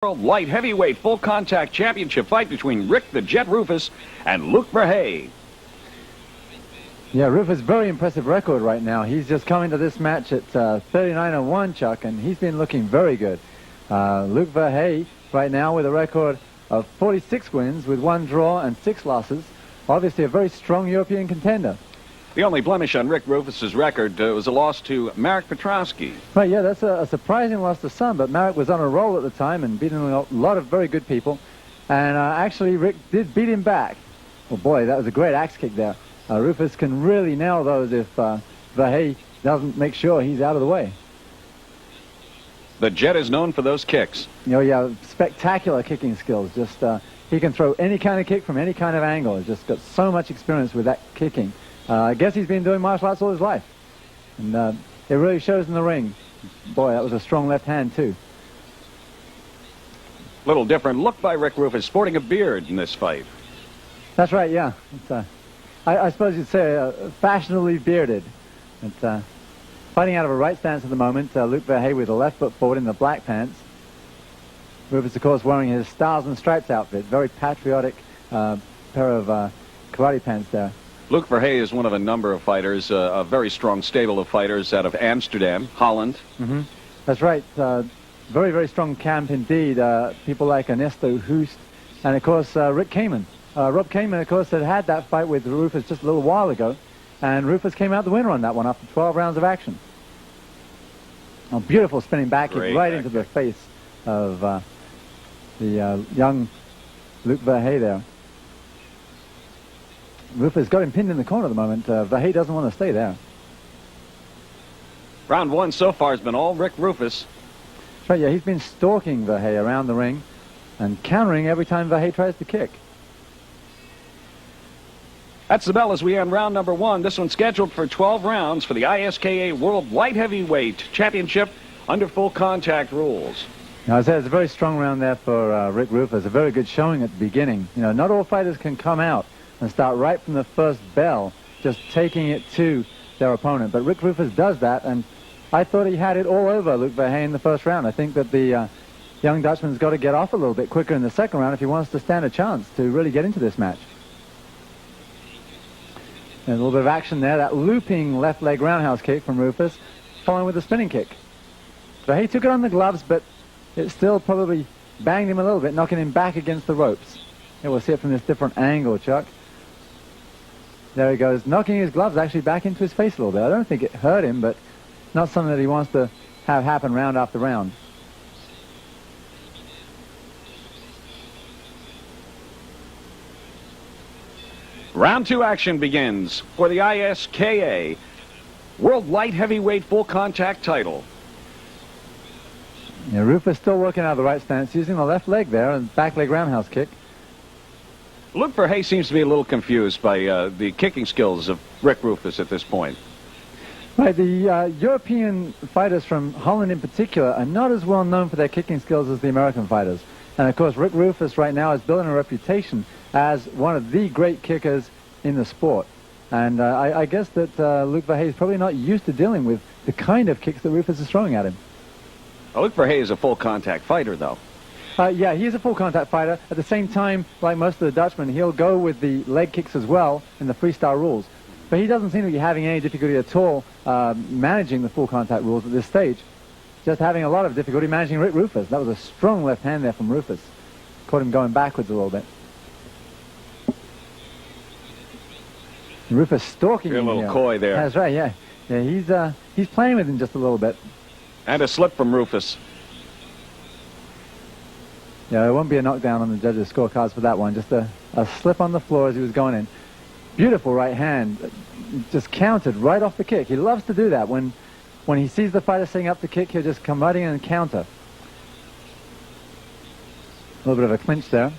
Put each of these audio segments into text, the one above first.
World Light Heavyweight Full Contact Championship fight between Rick the Jet Roufus and Luke Verheye. Yeah, Roufus, very impressive record right now. He's just coming to this match at 39-1, Chuck, and he's been looking very good. Luke Verheye right now with a record of 46 wins with 1 draw and 6 losses. Obviously a very strong European contender. The only blemish on Rick Roufus's record was a loss to Marek Petrowski. Right, yeah, that's a surprising loss to some, but Marek was on a roll at the time and beating a lot of very good people. And actually, Rick did beat him back. Well, boy, that was a great axe kick there. Roufus can really nail those if Verheye doesn't make sure he's out of the way. The Jet is known for those kicks. You know, yeah, spectacular kicking skills. Just he can throw any kind of kick from any kind of angle. He's just got so much experience with that kicking. I guess he's been doing martial arts all his life. And it really shows in the ring. Boy, that was a strong left hand, too. Little different look by Rick Roufus, sporting a beard in this fight. That's right, yeah. It's, I suppose you'd say fashionably bearded. It's, fighting out of a right stance at the moment. Luke Verheye with a left foot forward in the black pants. Roufus, of course, wearing his Stars and Stripes outfit. Very patriotic pair of karate pants there. Luke Verheye is one of a number of fighters, a very strong stable of fighters out of Amsterdam, Holland. Mm-hmm. That's right. Very, very strong camp indeed. People like Ernesto Hoost and, of course, Rick Kamen. Rob Kamen, of course, had that fight with Roufus just a little while ago, and Roufus came out the winner on that one after 12 rounds of action. A beautiful spinning back kick right into the face of the young Luke Verheye there. Roufus got him pinned in the corner at the moment. Verheye doesn't want to stay there. Round 1 so far has been all Rick Roufus. Right, yeah, he's been stalking Verheye around the ring and countering every time Verheye tries to kick. That's the bell as we end round number 1. This one's scheduled for 12 rounds for the ISKA World Light Heavyweight Championship under full contact rules. Now, I said it's a very strong round there for Rick Roufus. A very good showing at the beginning. You know, not all fighters can come out and start right from the first bell, just taking it to their opponent. But Rick Roufus does that, and I thought he had it all over Luke Verheye in the first round. I think that the young Dutchman's got to get off a little bit quicker in the second round if he wants to stand a chance to really get into this match. And a little bit of action there. That looping left leg roundhouse kick from Roufus, following with a spinning kick. Verheye took it on the gloves, but it still probably banged him a little bit, knocking him back against the ropes. Here we'll see it from this different angle, Chuck. There he goes, knocking his gloves actually back into his face a little bit. I don't think it hurt him, but not something that he wants to have happen round after round. Round 2 action begins for the ISKA World Light Heavyweight Full Contact title. Yeah, Roufus still working out of the right stance, using the left leg there, and back leg roundhouse kick. Luke Verheye seems to be a little confused by the kicking skills of Rick Roufus at this point. Right, the European fighters from Holland in particular are not as well known for their kicking skills as the American fighters. And of course, Rick Roufus right now is building a reputation as one of the great kickers in the sport. And I guess that Luke Verheye is probably not used to dealing with the kind of kicks that Roufus is throwing at him. Well, Luke Verheye is a full contact fighter, though. Yeah, he is a full contact fighter. At the same time, like most of the Dutchmen, he'll go with the leg kicks as well in the freestyle rules. But he doesn't seem to be having any difficulty at all managing the full contact rules at this stage. Just having a lot of difficulty managing Rick Roufus. That was a strong left hand there from Roufus. Caught him going backwards a little bit. Roufus stalking him. A little coy there. That's right, yeah. Yeah, he's playing with him just a little bit. And a slip from Roufus. Yeah, there won't be a knockdown on the judges' scorecards for that one. Just a slip on the floor as he was going in. Beautiful right hand. Just countered right off the kick. He loves to do that. When he sees the fighter setting up the kick, he'll just come right in and counter. A little bit of a clinch there.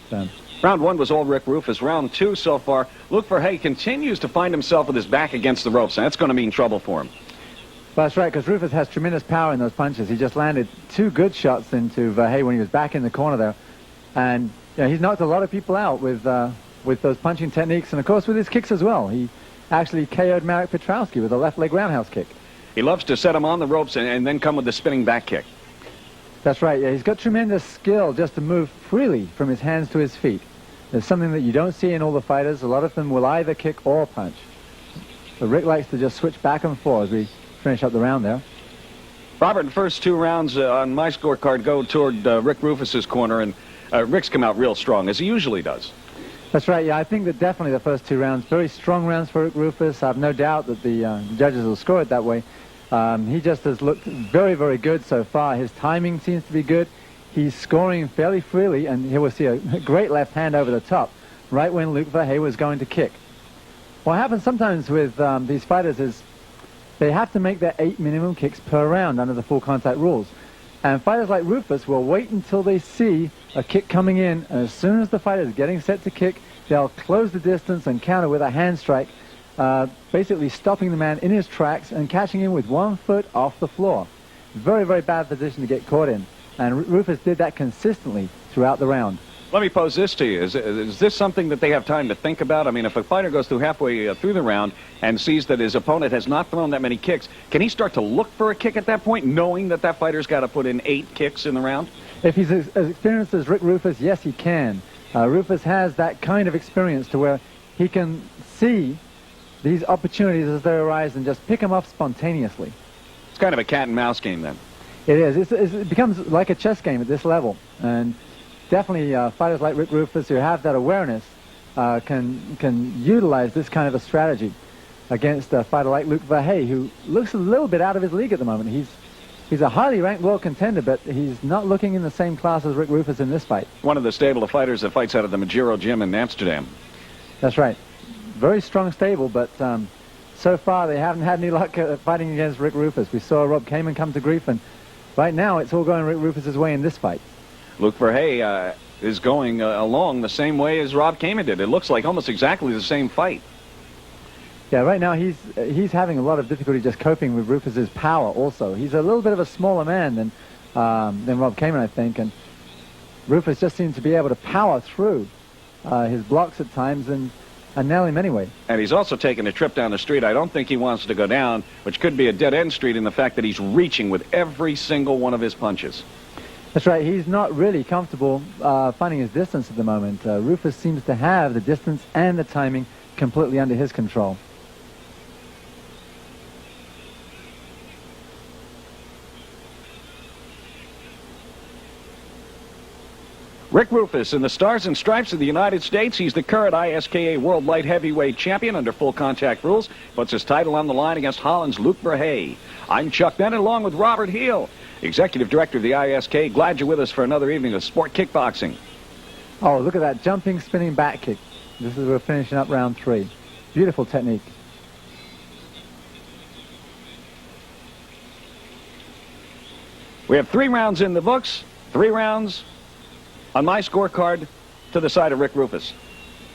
So. Round 1 was all Rick Roufus. Round 2 so far, Luke Verheye continues to find himself with his back against the ropes, and that's going to mean trouble for him. Well, that's right, because Roufus has tremendous power in those punches. He just landed 2 good shots into Verheye when he was back in the corner there. And you know, he's knocked a lot of people out with those punching techniques, and of course with his kicks as well. He actually KO'd Marek Petrowski with a left leg roundhouse kick. He loves to set him on the ropes and then come with the spinning back kick. That's right. Yeah, he's got tremendous skill just to move freely from his hands to his feet. There's something that you don't see in all the fighters. A lot of them will either kick or punch. But Rick likes to just switch back and forth as we finish up the round there. Robert, the first 2 rounds on my scorecard go toward Rick Roufus's corner, and Rick's come out real strong, as he usually does. That's right. Yeah, I think that definitely the first 2 rounds, very strong rounds for Rick Roufus. I have no doubt that the judges will score it that way. He just has looked very, very good so far. His timing seems to be good. He's scoring fairly freely, and here we'll see a great left hand over the top, right when Luke Verheye was going to kick. What happens sometimes with these fighters is they have to make their 8 minimum kicks per round under the full contact rules. And fighters like Roufus will wait until they see a kick coming in, and as soon as the fighter is getting set to kick, they'll close the distance and counter with a hand strike, basically stopping the man in his tracks and catching him with 1 foot off the floor. Very, very bad position to get caught in. And Roufus did that consistently throughout the round. Let me pose this to you. Is this something that they have time to think about? I mean, if a fighter goes through halfway through the round and sees that his opponent has not thrown that many kicks, can he start to look for a kick at that point, knowing that that fighter's got to put in 8 kicks in the round? If he's as experienced as Rick Roufus, yes, he can. Roufus has that kind of experience to where he can see these opportunities as they arise and just pick them up spontaneously. It's kind of a cat and mouse game then. It is. It becomes like a chess game at this level. And definitely fighters like Rick Roufus who have that awareness can utilize this kind of a strategy against a fighter like Luke Verheye, who looks a little bit out of his league at the moment. He's a highly ranked world contender, but he's not looking in the same class as Rick Roufus in this fight. One of the stable of fighters that fights out of the Majiro gym in Amsterdam. That's right. Very strong stable, but so far they haven't had any luck fighting against Rick Roufus. We saw Rob Kamen come to grief, and right now it's all going Rick Roufus's way in this fight. Luke Verheye is going along the same way as Rob Kamen did. It looks like almost exactly the same fight. Yeah, right now he's having a lot of difficulty just coping with Rufus's power also. He's a little bit of a smaller man than Rob Kamen, I think, and Roufus just seems to be able to power through his blocks at times and nail him anyway. And he's also taking a trip down the street. I don't think he wants to go down, which could be a dead-end street in the fact that he's reaching with every single one of his punches. That's right. He's not really comfortable finding his distance at the moment. Roufus seems to have the distance and the timing completely under his control. Rick Roufus in the Stars and Stripes of the United States. He's the current ISKA World Light Heavyweight Champion under full contact rules. Puts his title on the line against Holland's Luke Verheye. I'm Chuck Bennett along with Robert Heel, Executive Director of the ISK. Glad you're with us for another evening of sport kickboxing. Oh, look at that jumping, spinning back kick. This is we're finishing up round 3. Beautiful technique. We have 3 rounds in the books. 3 rounds on my scorecard to the side of Rick Roufus.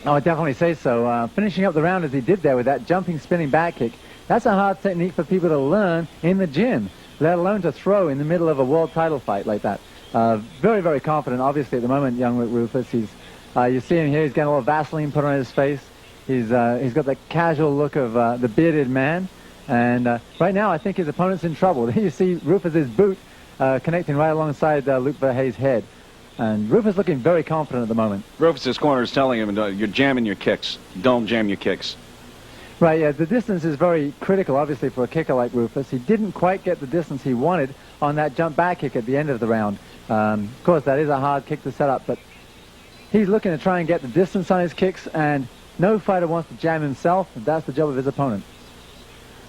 Oh, I'd definitely say so. Finishing up the round as he did there with that jumping, spinning back kick, that's a hard technique for people to learn in the gym, let alone to throw in the middle of a world title fight like that. Very, very confident, obviously, at the moment, young Rick Roufus. You see him here, he's getting a little Vaseline put on his face. He's got the casual look of the bearded man. And right now, I think his opponent's in trouble. You see Rufus's boot connecting right alongside Luke Verheye's head. And Roufus looking very confident at the moment. Roufus's corner is telling him, you're jamming your kicks. Don't jam your kicks. Right, yeah, the distance is very critical, obviously, for a kicker like Roufus. He didn't quite get the distance he wanted on that jump back kick at the end of the round. Of course, that is a hard kick to set up, but he's looking to try and get the distance on his kicks, and no fighter wants to jam himself. That's the job of his opponent.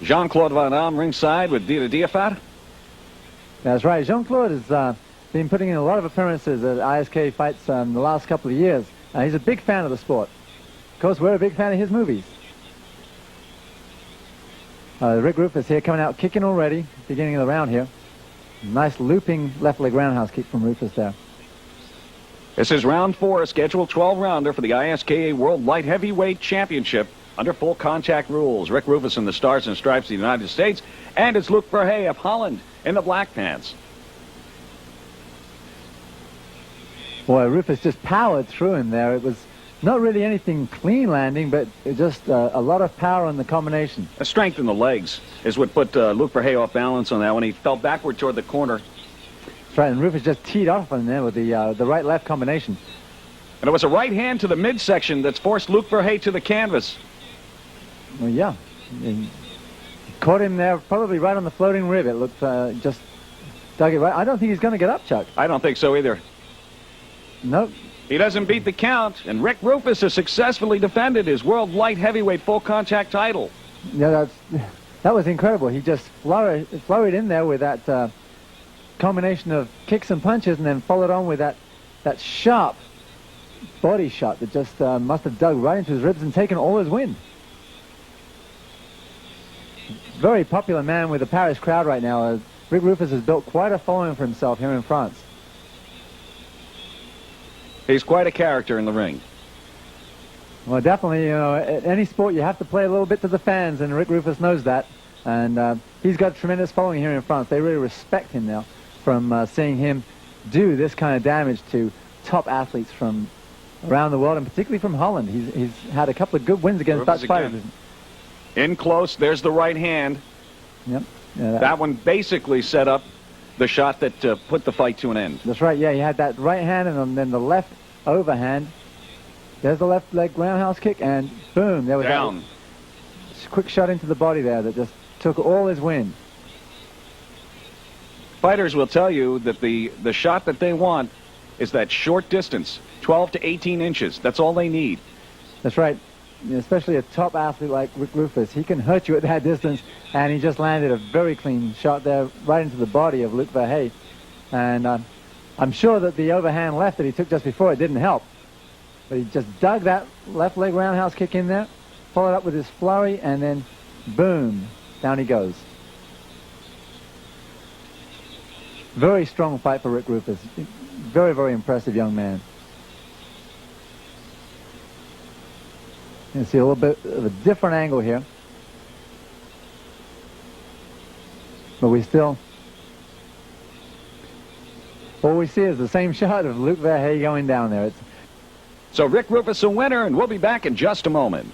Jean-Claude Van Damme ringside with Dita Diafat. That's right. Jean-Claude has been putting in a lot of appearances at ISK fights the last couple of years. He's a big fan of the sport. Of course, we're a big fan of his movies. Rick Roufus here coming out kicking already, beginning of the round here. Nice looping left leg roundhouse kick from Roufus there. This is round 4, a scheduled 12-rounder for the ISKA World Light Heavyweight Championship under full contact rules. Rick Roufus in the Stars and Stripes of the United States, and it's Luke Verheye of Holland in the black pants. Boy, Roufus just powered through him there. It was not really anything clean landing, but just a lot of power in the combination. A strength in the legs is what put Luke Verheye off balance on that when he fell backward toward the corner. That's right, and Roufus just teed off on there with the right-left combination. And it was a right hand to the midsection that's forced Luc Verheye to the canvas. Well, yeah. And caught him there, probably right on the floating rib. It looked just dug it right. I don't think he's going to get up, Chuck. I don't think so either. Nope. He doesn't beat the count, and Rick Roufus has successfully defended his world light heavyweight full contact title. Yeah, that was incredible. He just flurried in there with that combination of kicks and punches, and then followed on with that sharp body shot that just must have dug right into his ribs and taken all his wind. Very popular man with the Paris crowd right now. Rick Roufus has built quite a following for himself here in France. He's quite a character in the ring. Well, definitely, you know, at any sport you have to play a little bit to the fans, and Rick Roufus knows that. And he's got a tremendous following here in France. They really respect him now from seeing him do this kind of damage to top athletes from around the world, and particularly from Holland. He's had a couple of good wins against Dutch fighters. In close, there's the right hand. Yep. That one basically set up the shot that put the fight to an end. That's right, yeah, he had that right hand and then the left overhand. There's the left leg roundhouse kick, and boom, there was down. That quick shot into the body there that just took all his wind. Fighters will tell you that the shot that they want is that short distance, 12 to 18 inches. That's all they need. That's right. Especially a top athlete like Rick Roufus. He can hurt you at that distance, and he just landed a very clean shot there right into the body of Luc Verheye. And I'm sure that the overhand left that he took just before, it didn't help. But he just dug that left leg roundhouse kick in there, followed up with his flurry, and then boom, down he goes. Very strong fight for Rick Roufus. Very, very impressive young man. You can see a little bit of a different angle here. But all we see is the same shot of Luc Verheye going down there. So Rick Roufus a winner, and we'll be back in just a moment.